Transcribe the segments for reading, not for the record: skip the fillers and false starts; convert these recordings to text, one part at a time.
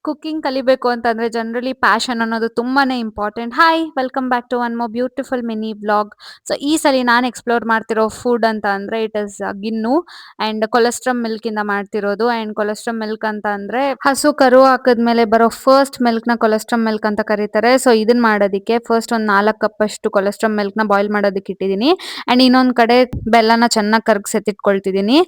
Cooking ಕಲಿಬೇಕು ಅಂತಂದ್ರೆ generally passion ಅನ್ನೋದು ತುಂಬಾನೇ important. Hi, welcome back to one more beautiful mini vlog. So ಈ ಸಲ ನಾನು ಎಕ್ಸ್ಪ್ಲೋರ್ ಮಾಡ್ತಿರೋ ಫುಡ್ ಅಂತ ಅಂದ್ರೆ ಇಟ್ ಇಸ್ ಗಿನ್ನು ಅಂಡ್ ಕೊಲೆಸ್ಟ್ರಮ್ ಮಿಲ್ಕ್ ಇಂದ ಮಾಡ್ತಿರೋದು. ಅಂಡ್ ಕೊಲೆಸ್ಟ್ರಮ್ ಮಿಲ್ಕ್ ಅಂತ ಅಂದ್ರೆ ಹಸು ಕರು ಹಾಕದ್ಮೇಲೆ ಬರೋ ಫಸ್ಟ್ ಮಿಲ್ಕ್ ನ ಕೊಲೆಸ್ಟ್ರಮ್ ಮಿಲ್ಕ್ ಅಂತ ಕರೀತಾರೆ. ಸೊ ಇದನ್ನ ಮಾಡೋದಕ್ಕೆ ಫಸ್ಟ್ ಒಂದು 4 ಕಪ್ ಅಷ್ಟು ಕೊಲೆಸ್ಟ್ರಮ್ ಮಿಲ್ಕ್ ನ ಬಾಯ್ಲ್ ಮಾಡೋದಕ್ಕೆ ಇಟ್ಟಿದ್ದೀನಿ. ಅಂಡ್ ಇನ್ನೊಂದ್ ಕಡೆ ಬೆಲ್ಲನ ಚೆನ್ನಾಗಿ ಕರಗಿಸಿ ಎತ್ತಿಟ್ಕೊಳ್ತಿದ್ದೀನಿ.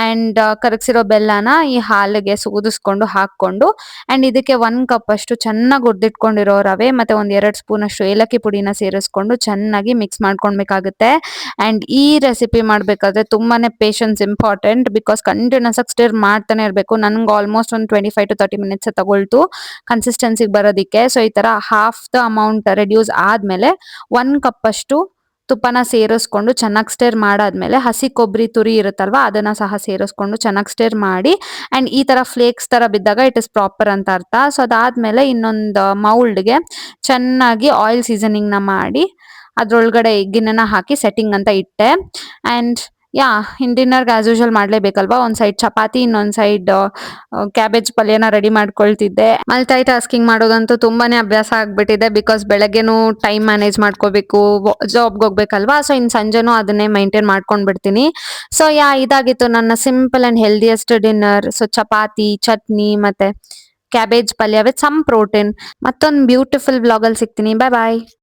ಅಂಡ್ ಕರಗಿಸಿರೋ ಬೆಲ್ಲನ ಈ ಹಾಲಿಗೆ ಸೋದಿಸ್ಕೊಂಡು ಹಾಕೊಂಡು ಅಂಡ್ ಇದಕ್ಕೆ 1 ಕಪ್ ಅಷ್ಟು ಚೆನ್ನಾಗಿ ಹುರಿದಿಟ್ಕೊಂಡಿರೋ ರವೆ ಮತ್ತೆ ಒಂದ್ 2 ಸ್ಪೂನ್ ಅಷ್ಟು ಏಲಕ್ಕಿ ಪುಡಿನ ಸೇರಿಸ್ಕೊಂಡು ಚೆನ್ನಾಗಿ ಮಿಕ್ಸ್ ಮಾಡ್ಕೊಳ್ಬೇಕಾಗುತ್ತೆ. ಅಂಡ್ ಈ ರೆಸಿಪಿ ಮಾಡ್ಬೇಕಾದ್ರೆ ತುಂಬಾನೇ ಪೇಷನ್ಸ್ ಇಂಪಾರ್ಟೆಂಟ್ ಬಿಕಾಸ್ ಕಂಟಿನ್ಯೂಸ್ ಆಗಿ ಸ್ಟಿರ್ ಮಾಡ್ತಾನೆ ಇರಬೇಕು. ನನ್ಗೆ ಆಲ್ಮೋಸ್ಟ್ ಒಂದು 25 to 30 ಮಿನಿಟ್ಸ್ ತಗೊಳ್ತು ಕನ್ಸಿಸ್ಟೆನ್ಸಿಗೆ ಬರೋದಿಕ್ಕೆ. ಸೊ ಈ ತರ ಹಾಫ್ ದ ಅಮೌಂಟ್ ರೆಡ್ಯೂಸ್ ಆದ್ಮೇಲೆ 1 ಕಪ್ ಅಷ್ಟು ತುಪ್ಪನ ಸೇರಿಸ್ಕೊಂಡು ಚೆನ್ನಾಗಿ ಸ್ಟಿರ್ ಮಾಡಾದ್ಮೇಲೆ ಹಸಿ ಕೊಬ್ಬರಿ ತುರಿ ಇರುತ್ತಲ್ವಾ ಅದನ್ನ ಸಹ ಸೇರಿಸ್ಕೊಂಡು ಚೆನ್ನಾಗಿ ಸ್ಟಿರ್ ಮಾಡಿ ಅಂಡ್ ಈ ತರ ಫ್ಲೇಕ್ಸ್ ತರ ಬಿದ್ದಾಗ ಇಟ್ ಇಸ್ ಪ್ರಾಪರ್ ಅಂತ ಅರ್ಥ. ಸೊ ಅದಾದ್ಮೇಲೆ ಇನ್ನೊಂದು ಮೌಲ್ಡ್ಗೆ ಚೆನ್ನಾಗಿ ಆಯಿಲ್ ಸೀಸನಿಂಗ್ ನ ಮಾಡಿ ಅದ್ರೊಳಗಡೆ ಗಿನ್ನನ ಹಾಕಿ ಸೆಟ್ಟಿಂಗ್ ಅಂತ ಇಟ್ಟೆ. ಅಂಡ್ ಇನ್ ಡಿನ್ನರ್ಗೆ ಆಸ್ ಯೂಶುವಲ್ ಮಾಡ್ಲೇಬೇಕಲ್ವಾ, ಒಂದ್ ಸೈಡ್ ಚಪಾತಿ ಇನ್ನೊಂದ್ ಸೈಡ್ ಕ್ಯಾಬೇಜ್ ಪಲ್ಯನ ರೆಡಿ ಮಾಡ್ಕೊಳ್ತಿದ್ದೆ. ಮಲ್ಟೈ ಟಾಸ್ಕಿಂಗ್ ಮಾಡೋದಂತೂ ತುಂಬಾನೇ ಅಭ್ಯಾಸ ಆಗ್ಬಿಟ್ಟಿದೆ ಬಿಕಾಸ್ ಬೆಳಗ್ಗೆನೂ ಟೈಮ್ ಮ್ಯಾನೇಜ್ ಮಾಡ್ಕೋಬೇಕು, ಜಾಬ್ಗೆ ಹೋಗ್ಬೇಕಲ್ವಾ. ಸೊ ಇನ್ ಸಂಜೆನೂ ಅದನ್ನೇ ಮೈಂಟೈನ್ ಮಾಡ್ಕೊಂಡ್ ಬಿಡ್ತೀನಿ. ಸೊ ಇದಾಗಿತ್ತು ನನ್ನ simple and healthiest dinner. So chapati, chutney ಮತ್ತೆ ಕ್ಯಾಬೇಜ್ ಪಲ್ಯ ವಿತ್ ಸಮ್ ಪ್ರೋಟೀನ್. ಮತ್ತೊಂದು ಬ್ಯೂಟಿಫುಲ್ ವ್ಲಾಗ್ ಅಲ್ಲಿ ಸಿಗ್ತೀನಿ. ಬಾಯ್ ಬಾಯ್.